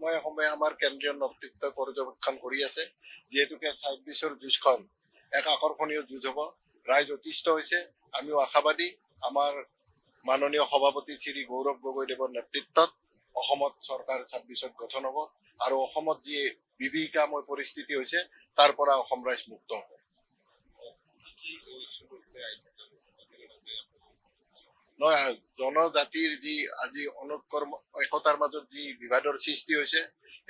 সময়ে সময়ে আমাৰ কেন্দ্ৰীয় নেতৃত্বই পৰ্যবেক্ষণ কৰি আছে, যিহেতুকে ২৬ৰ যুঁজখন এক আকৰ্ষণীয় যুঁজ হ'ব। ৰাইজ অতিষ্ঠ হৈছে, আমিও আশাবাদী। আমাৰ মাননীয় সভাপতি শ্ৰী গৌৰৱ গগৈদেৱৰ নেতৃত্বত অসমত চৰকাৰ ২৬ত গঠন হ'ব আৰু অসমত যি বিভীষিকাময় পৰিস্থিতি হৈছে তাৰ পৰা অসম ৰাইজ মুক্ত হ'ব। নহয়, জনজাতিৰ যি আজি অনুৎকৰ্ম একতাৰ মাজত যি বিবাদৰ সৃষ্টি হৈছে,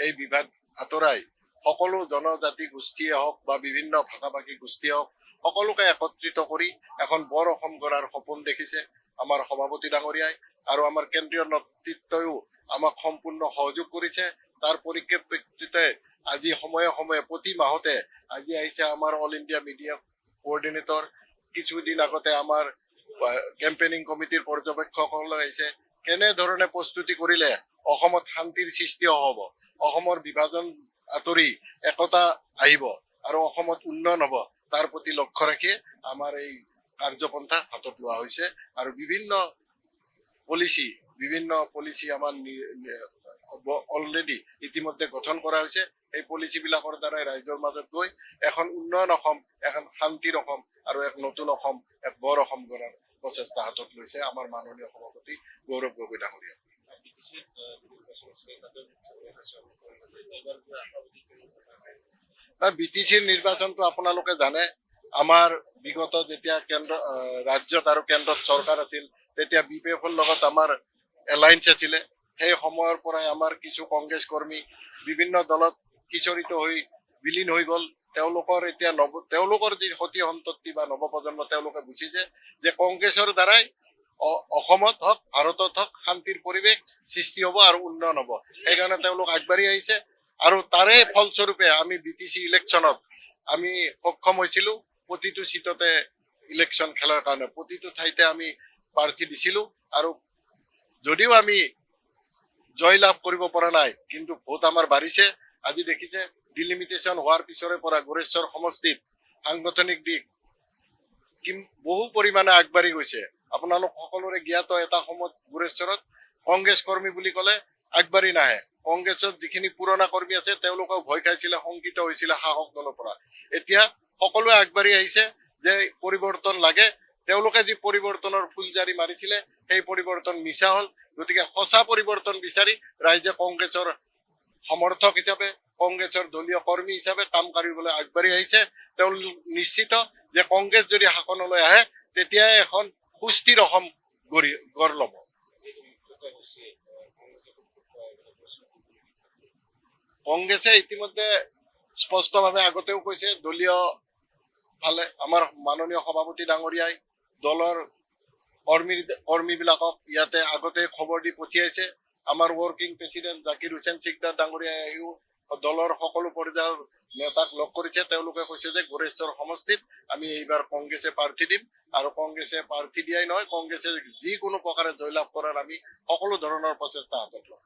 এই বিবাদ আঁতৰাই সকলো জনজাতি গোষ্ঠীয়ে হওক বা বিভিন্ন ভাষা ভাষী গোষ্ঠীয়ে হওক, সকলোকে একত্ৰিত কৰি এখন বৰ অসম গঢ়াৰ সপোন দেখিছে আমাৰ সভাপতি ডাঙৰীয়াই, আৰু আমাৰ কেন্দ্ৰীয় নেতৃত্বইও আমাক সম্পূৰ্ণ সহযোগ কৰিছে। তাৰ পৰিপ্ৰেক্ষিততে আজি সময়ে সময়ে প্ৰতি মাহতে আজি আহিছে আমাৰ অল ইণ্ডিয়া মিডিয়া কোঅৰ্ডিনেটৰ, কিছুদিন আগতে আমাৰ কেম্পেইনিং কমিটিৰ পৰ্যবেক্ষকসকলে আহিছে। কেনেধৰণে প্ৰস্তুতি কৰিলে অসমত শান্তিৰ সৃষ্টি হ'ব, অসমৰ বিভাজন আঁতৰি একতা আহিব আৰু অসমত উন্নয়ন হ'ব, তাৰ প্ৰতি লক্ষ্য ৰাখি আমাৰ এই কাৰ্যপন্থা হাতত লোৱা হৈছে। আৰু বিভিন্ন পলিচি আমাৰ অলৰেডি ইতিমধ্যে গঠন কৰা হৈছে। এই পলিচিবিলাকৰ দ্বাৰাই ৰাইজৰ মাজত গৈ এখন উন্নয়ন অসম, এখন শান্তিৰ অসম আৰু এক নতুন অসম, এক বৰ অসম গঢ়াৰ প্ৰচেষ্টা হাতত লৈছে আমাৰ মাননীয় সভাপতি গৌৰৱ গগৈ ডাঙৰীয়া। BTCৰ নিৰ্বাচনটো আপোনালোকে জানে, আমাৰ বিগত যেতিয়া ৰাজ্যত আৰু কেন্দ্ৰত চৰকাৰ আছিল, তেতিয়া BPFৰ লগত আমাৰ এলায়েন্স আছিলে। সেই সময়ৰ পৰাই আমাৰ কিছু কংগ্ৰেছ কৰ্মী বিভিন্ন দলত কিশোৰিত হৈ বিলীন হৈ গ'ল। তেওঁলোকৰ এতিয়া তেওঁলোকৰ যি সতি সন্ততি বা নৱপ্ৰজন্ম, তেওঁলোকে বুজিছে যে কংগ্ৰেছৰ দ্বাৰাই অসমত হওক ভাৰতত হওক শান্তিৰ পৰিৱেশ সৃষ্টি হ'ব আৰু উন্নয়ন হ'ব। সেইকাৰণে তেওঁলোক আগবাঢ়ি আহিছে আৰু তাৰে ফলস্বৰূপে আমি BTC ইলেকশ্যনত আমি সক্ষম হৈছিলো। প্ৰতিটো চিটতে ইলেকশ্যন খেলাৰ কাৰণে প্ৰতিটো ঠাইতে আমি প্ৰাৰ্থী দিছিলো, আৰু যদিও আমি জয় লাভ কৰিব পৰা নাই, কিন্তু ভোট আমাৰ বাঢ়িছে। আজি দেখিছে ডিলিমিটেশ্যন হোৱাৰ পিছৰে পৰা গোৰেশ্বৰ সমষ্টিত সাংগঠনিক দিশ বহু পৰিমাণে আগবাঢ়ি গৈছে। আপোনালোক সকলোৰে জ্ঞাত, এটা সময়ত গোৰেশ্বৰত কংগ্ৰেছ কৰ্মী বুলি ক'লে আগবাঢ়ি নাহে। কংগ্ৰেছত যিখিনি পুৰণা কৰ্মী আছে তেওঁলোকেও ভয় খাইছিলে, শংকিত হৈছিলে শাসক দলৰ পৰা। এতিয়া সকলোৱে আগবাঢ়ি আহিছে যে পৰিৱৰ্তন লাগে। তেওঁলোকে যি পৰিৱৰ্তনৰ ফুলজাৰি মাৰিছিলে সেই পৰিৱৰ্তন মিছা হ'ল। গতিকে সঁচা পৰিৱৰ্তন বিচাৰি ৰাইজে কংগ্ৰেছৰ সমৰ্থক হিচাপে, কংগ্ৰেছৰ দলীয় কৰ্মী হিচাপে কাম কৰিবলৈ আগবাঢ়ি আহিছে। তেওঁলোক নিশ্চিত যে কংগ্ৰেছ যদি শাসনলৈ আহে তেতিয়াই এখন সুস্থিৰ অসম গঢ় ল'ব। কংগ্ৰেছে ইতিমধ্যে স্পষ্টভাৱে আগতেও কৈছে, দলীয় ফালে আমাৰ মাননীয় সভাপতি ডাঙৰীয়াই দলৰ কৰ্মীবিলাকক ইয়াতে আগতে খবৰ দি পঠিয়াইছে। আমাৰ ৱৰ্কিং প্ৰেচিডেণ্ট জাকিৰ হুছেইন চিকদাৰ ডাঙৰীয়াই আহিও দলৰ সকলো পৰ্যায়ৰ নেতাক লগ কৰিছে। তেওঁলোকে কৈছে যে গোৰেশ্বৰ সমষ্টিত আমি এইবাৰ কংগ্ৰেছে প্ৰাৰ্থী দিম, আৰু কংগ্ৰেছে প্ৰাৰ্থী দিয়াই নহয়, কংগ্ৰেছে যিকোনো প্ৰকাৰে জয়লাভ কৰাৰ আমি সকলো ধৰণৰ প্ৰচেষ্টা হাতত ল'ম।